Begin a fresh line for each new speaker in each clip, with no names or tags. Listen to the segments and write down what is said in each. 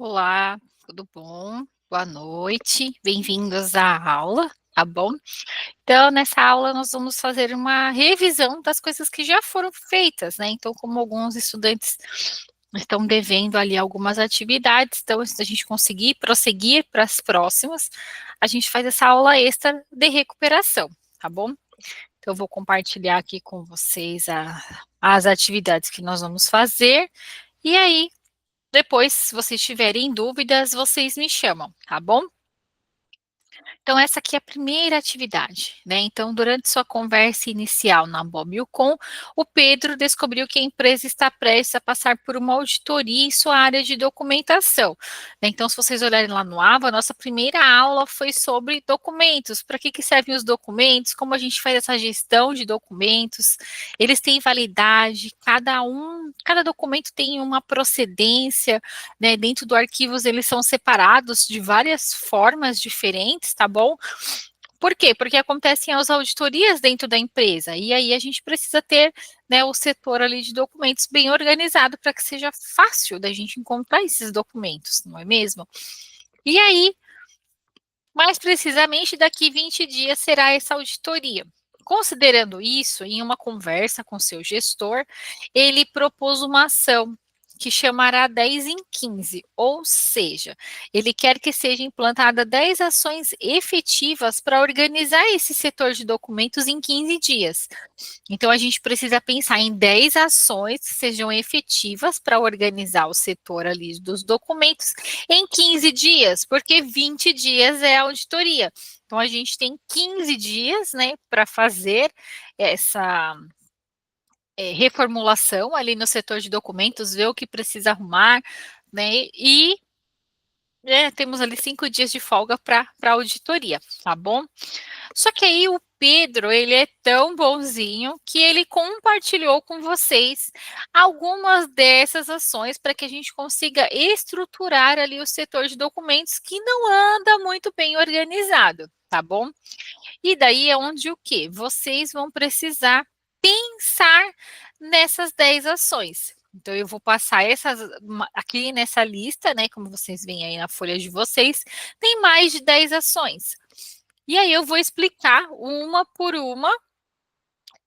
Olá, tudo bom? Boa noite, bem-vindos à aula, tá bom? Então, nessa aula, nós vamos fazer uma revisão das coisas que já foram feitas, né? Então, como alguns estudantes estão devendo ali algumas atividades, então, se a gente conseguir prosseguir para as próximas, a gente faz essa aula extra de recuperação, tá bom? Então, eu vou compartilhar aqui com vocês as atividades que nós vamos fazer, e aí depois, se vocês tiverem dúvidas, vocês me chamam, tá bom? Então, essa aqui é a primeira atividade, né? Então, durante sua conversa inicial na Bob.com, o Pedro descobriu que a empresa está prestes a passar por uma auditoria em sua área de documentação, né? Então, se vocês olharem lá no AVA, a nossa primeira aula foi sobre documentos, para que servem os documentos, como a gente faz essa gestão de documentos, eles têm validade, cada documento tem uma procedência, né? Dentro do arquivos, eles são separados de várias formas diferentes, tá bom? Por quê? Porque acontecem as auditorias dentro da empresa, e aí a gente precisa ter, né, o setor ali de documentos bem organizado para que seja fácil da gente encontrar esses documentos, não é mesmo? E aí, mais precisamente, daqui 20 dias será essa auditoria. Considerando isso, em uma conversa com seu gestor, ele propôs uma ação que chamará 10 em 15, ou seja, ele quer que seja implantada 10 ações efetivas para organizar esse setor de documentos em 15 dias. Então, a gente precisa pensar em 10 ações que sejam efetivas para organizar o setor ali dos documentos em 15 dias, porque 20 dias é a auditoria. Então, a gente tem 15 dias, né, para fazer essa reformulação ali no setor de documentos, ver o que precisa arrumar, né, e temos ali 5 dias de folga para auditoria, tá bom? Só que aí o Pedro, ele é tão bonzinho que ele compartilhou com vocês algumas dessas ações para que a gente consiga estruturar ali o setor de documentos que não anda muito bem organizado, tá bom? E daí é onde o quê? Vocês vão precisar pensar nessas 10 ações. Então, eu vou passar essas aqui nessa lista, né? Como vocês veem aí na folha de vocês, tem mais de 10 ações. E aí eu vou explicar uma por uma,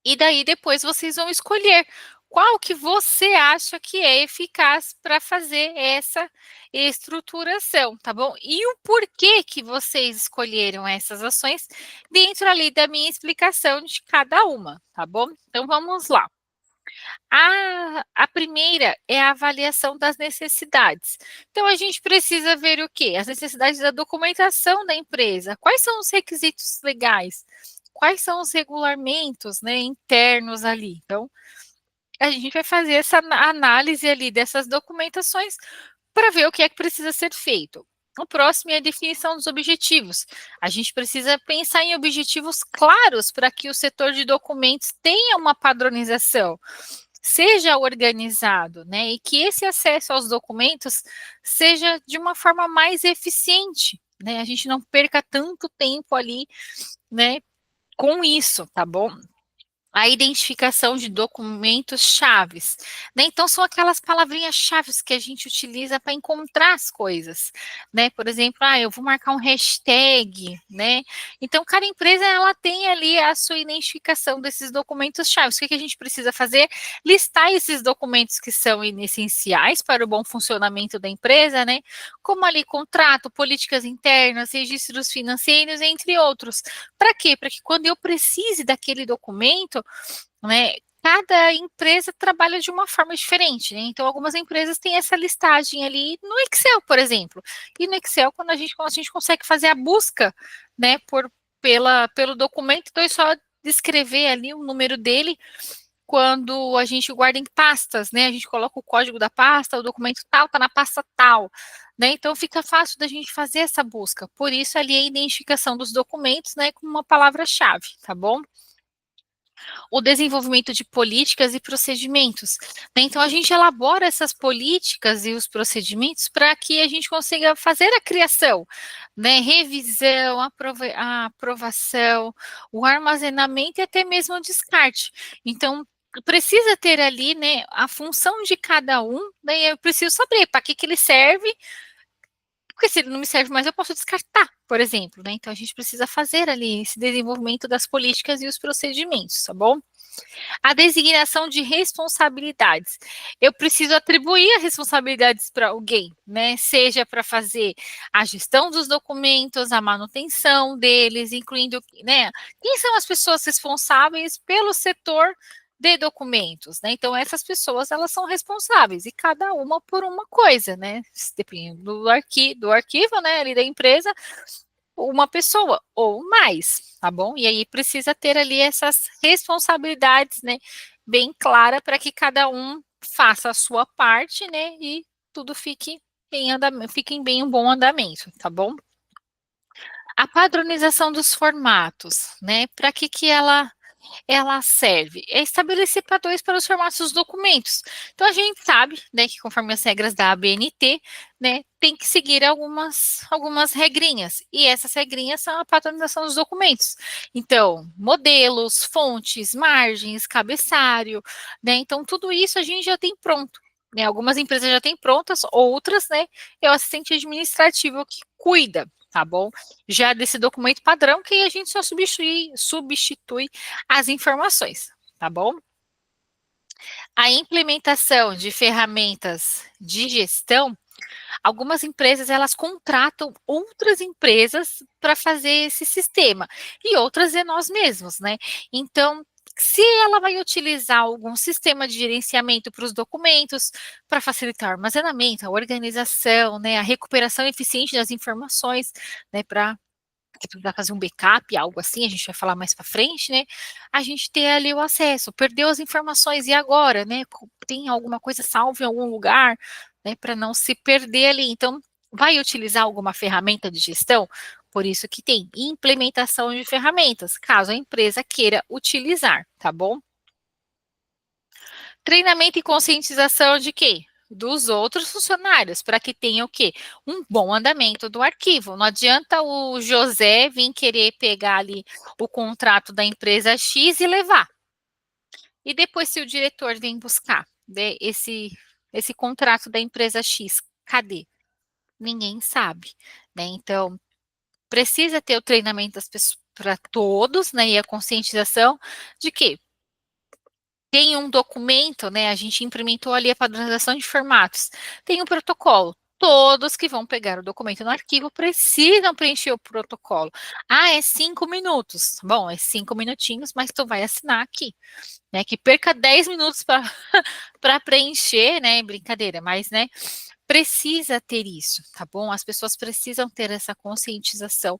e daí depois vocês vão escolher qual que você acha que é eficaz para fazer essa estruturação, tá bom? E o porquê que vocês escolheram essas ações dentro ali da minha explicação de cada uma, tá bom? Então vamos lá. A primeira é a avaliação das necessidades. Então, a gente precisa ver o quê? As necessidades da documentação da empresa. Quais são os requisitos legais? Quais são os regulamentos, né, internos ali? Então, a gente vai fazer essa análise ali dessas documentações para ver o que é que precisa ser feito. O próximo é a definição dos objetivos. A gente precisa pensar em objetivos claros para que o setor de documentos tenha uma padronização, seja organizado, né? E que esse acesso aos documentos seja de uma forma mais eficiente, né? A gente não perca tanto tempo ali, né? Com isso, tá bom? A identificação de documentos chaves, né? Então são aquelas palavrinhas chaves que a gente utiliza para encontrar as coisas, né? Por exemplo, eu vou marcar um hashtag, né? Então cada empresa ela tem ali a sua identificação desses documentos chaves. O que a gente precisa fazer? Listar esses documentos que são essenciais para o bom funcionamento da empresa, né? Como ali contrato, políticas internas, registros financeiros, entre outros. Para quê? Para que quando eu precise daquele documento, né, cada empresa trabalha de uma forma diferente, né? Então, algumas empresas têm essa listagem ali no Excel, por exemplo. E no Excel, quando a gente consegue fazer a busca, né, pelo documento, então é só descrever ali o número dele. Quando a gente guarda em pastas, né? A gente coloca o código da pasta, o documento tal, está na pasta tal, né? Então fica fácil da gente fazer essa busca. Por isso, ali a identificação dos documentos, né, com uma palavra-chave, tá bom? O desenvolvimento de políticas e procedimentos, né? Então, a gente elabora essas políticas e os procedimentos para que a gente consiga fazer a criação, né? Revisão, a aprovação, o armazenamento e até mesmo o descarte. Então, precisa ter ali, né, a função de cada um, né? Eu preciso saber para que ele serve, Porque se ele não me serve mais, eu posso descartar, por exemplo, né? Então a gente precisa fazer ali esse desenvolvimento das políticas e os procedimentos, tá bom? A designação de responsabilidades. Eu preciso atribuir as responsabilidades para alguém, né? Seja para fazer a gestão dos documentos, a manutenção deles, incluindo, né? Quem são as pessoas responsáveis pelo setor de documentos, né? Então essas pessoas elas são responsáveis e cada uma por uma coisa, né? Dependendo do arquivo, né? Ali da empresa, uma pessoa ou mais, tá bom? E aí precisa ter ali essas responsabilidades, né, bem clara para que cada um faça a sua parte, né, e tudo fique em andamento, fique em bem um bom andamento, tá bom? A padronização dos formatos, né? Para que ela serve? É estabelecer padrões para os formatos dos documentos. Então, a gente sabe, né, que conforme as regras da ABNT, né, tem que seguir algumas regrinhas. E essas regrinhas são a padronização dos documentos. Então, modelos, fontes, margens, cabeçalho, né? Então, tudo isso a gente já tem pronto. Né? Algumas empresas já têm prontas, outras, né, é o assistente administrativo que cuida, tá bom? Já desse documento padrão, que a gente só substitui as informações, tá bom? A implementação de ferramentas de gestão, algumas empresas elas contratam outras empresas para fazer esse sistema e outras é nós mesmos, né? Então, se ela vai utilizar algum sistema de gerenciamento para os documentos, para facilitar o armazenamento, a organização, né, a recuperação eficiente das informações, né, para que precisar fazer um backup, algo assim, a gente vai falar mais para frente, né? A gente ter ali o acesso, perdeu as informações e agora, né? Tem alguma coisa salva em algum lugar, né? Para não se perder ali. Então, vai utilizar alguma ferramenta de gestão? Por isso que tem implementação de ferramentas, caso a empresa queira utilizar, tá bom? Treinamento e conscientização de quê? Dos outros funcionários, para que tenha o quê? Um bom andamento do arquivo. Não adianta o José vir querer pegar ali o contrato da empresa X e levar. E depois, se o diretor vem buscar né, esse contrato da empresa X, cadê? Ninguém sabe. Né? Então, precisa ter o treinamento das pessoas para todos, né? E a conscientização de que tem um documento, né? A gente implementou ali a padronização de formatos. Tem um protocolo. Todos que vão pegar o documento no arquivo precisam preencher o protocolo. Ah, é 5 minutos. Bom, é 5 minutinhos, mas tu vai assinar aqui. Né? Que perca 10 minutos para para preencher, né? Brincadeira, mas né? Precisa ter isso, tá bom? As pessoas precisam ter essa conscientização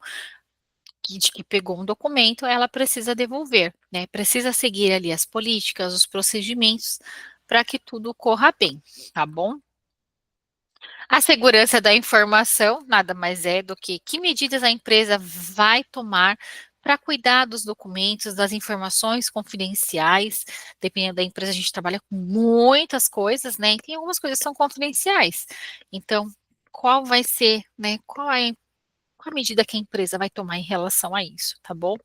de que pegou um documento, ela precisa devolver, né? Precisa seguir ali as políticas, os procedimentos, para que tudo corra bem, tá bom? A segurança da informação nada mais é do que medidas a empresa vai tomar para cuidar dos documentos, das informações confidenciais. Dependendo da empresa, a gente trabalha com muitas coisas, né? E tem algumas coisas que são confidenciais. Então, qual vai ser, né? Qual a medida que a empresa vai tomar em relação a isso, tá bom?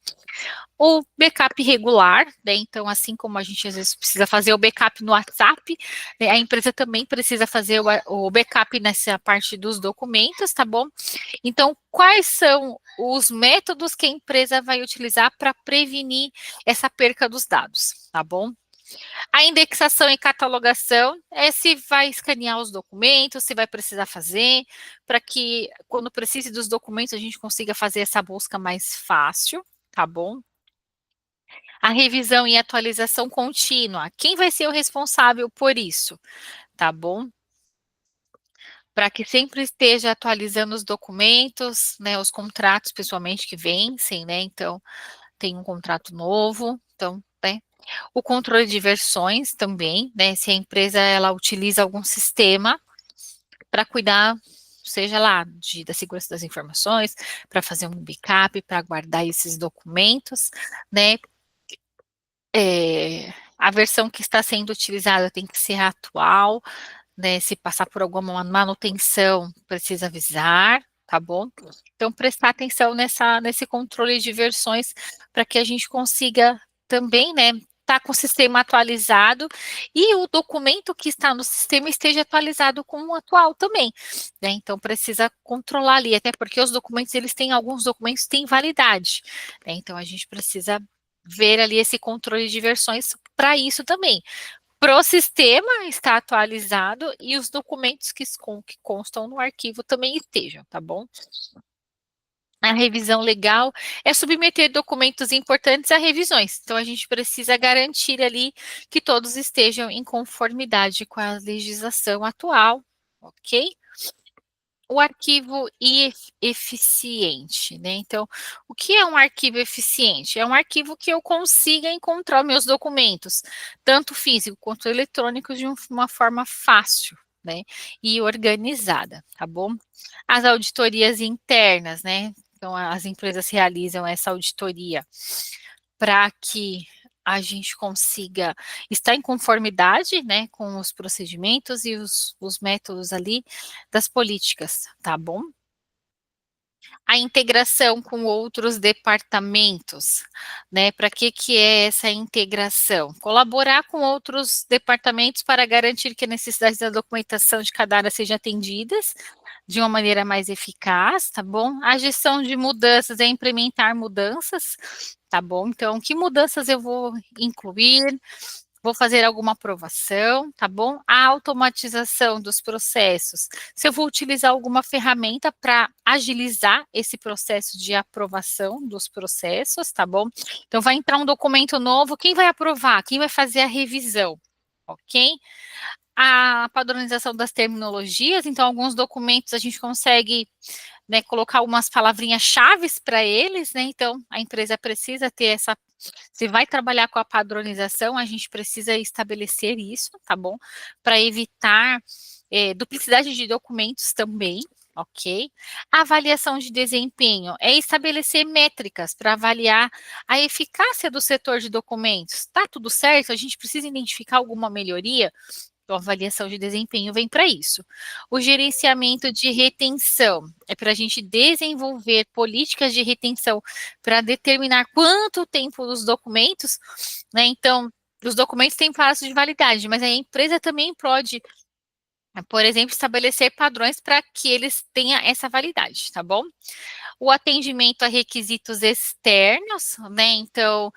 O backup regular, né? Então, assim como a gente às vezes precisa fazer o backup no WhatsApp, né? A empresa também precisa fazer o backup nessa parte dos documentos, tá bom? Então, quais são os métodos que a empresa vai utilizar para prevenir essa perca dos dados, tá bom? A indexação e catalogação é se vai escanear os documentos, se vai precisar fazer, para que quando precise dos documentos a gente consiga fazer essa busca mais fácil, tá bom? A revisão e atualização contínua. Quem vai ser o responsável por isso? Tá bom? Para que sempre esteja atualizando os documentos, né, os contratos, pessoalmente, que vencem, né? Então, tem um contrato novo, então, né? O controle de versões também, né? Se a empresa ela utiliza algum sistema para cuidar, seja lá da segurança das informações, para fazer um backup, para guardar esses documentos, né? A versão que está sendo utilizada tem que ser atual, né? Se passar por alguma manutenção, precisa avisar, tá bom? Então, prestar atenção nesse controle de versões para que a gente consiga também, né? está com o sistema atualizado e o documento que está no sistema esteja atualizado com o atual também, né? Então precisa controlar ali, até porque os documentos, eles têm, alguns documentos têm validade, né? Então a gente precisa ver ali esse controle de versões para isso também. Para o sistema estar atualizado e os documentos que constam no arquivo também estejam, tá bom? A revisão legal é submeter documentos importantes a revisões. Então, a gente precisa garantir ali que todos estejam em conformidade com a legislação atual, ok? O arquivo eficiente, né? Então, o que é um arquivo eficiente? É um arquivo que eu consiga encontrar meus documentos, tanto físico quanto eletrônicos, de uma forma fácil, né? E organizada, tá bom? As auditorias internas, né? Então, as empresas realizam essa auditoria para que a gente consiga estar em conformidade, né, com os procedimentos e os métodos ali das políticas, tá bom? A integração com outros departamentos, né? Para que é essa integração? Colaborar com outros departamentos para garantir que as necessidades da documentação de cada área sejam atendidas de uma maneira mais eficaz, tá bom? A gestão de mudanças é implementar mudanças, tá bom? Então, que mudanças eu vou incluir? Vou fazer alguma aprovação, tá bom? A automatização dos processos. Se eu vou utilizar alguma ferramenta para agilizar esse processo de aprovação dos processos, tá bom? Então, vai entrar um documento novo, quem vai aprovar? Quem vai fazer a revisão? Ok? A padronização das terminologias, então, alguns documentos a gente consegue, né, colocar umas palavrinhas chaves para eles, né? Então, a empresa precisa ter essa. Se vai trabalhar com a padronização, a gente precisa estabelecer isso, tá bom? Para evitar duplicidade de documentos também, ok? A avaliação de desempenho é estabelecer métricas para avaliar a eficácia do setor de documentos. Está tudo certo? A gente precisa identificar alguma melhoria? Então, a avaliação de desempenho vem para isso. O gerenciamento de retenção é para a gente desenvolver políticas de retenção para determinar quanto tempo os documentos, né? Então, os documentos têm prazo de validade, mas a empresa também pode, por exemplo, estabelecer padrões para que eles tenham essa validade, tá bom? O atendimento a requisitos externos, né? Então,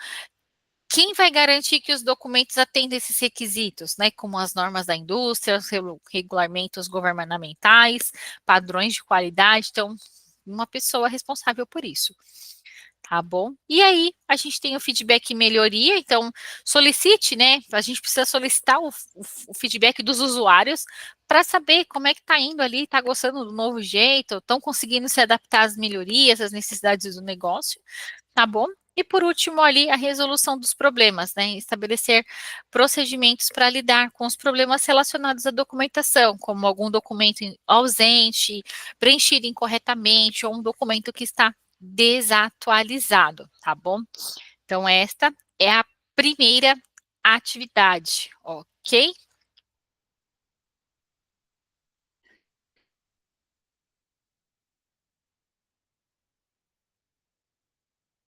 quem vai garantir que os documentos atendem esses requisitos, né? Como as normas da indústria, os regulamentos governamentais, padrões de qualidade. Então, uma pessoa responsável por isso. Tá bom? E aí, a gente tem o feedback e melhoria, então solicite, né? A gente precisa solicitar o feedback dos usuários para saber como é que está indo ali, está gostando do novo jeito, estão conseguindo se adaptar às melhorias, às necessidades do negócio, tá bom? E por último, ali, a resolução dos problemas, né? Estabelecer procedimentos para lidar com os problemas relacionados à documentação, como algum documento ausente, preenchido incorretamente, ou um documento que está desatualizado, tá bom? Então, esta é a primeira atividade, ok?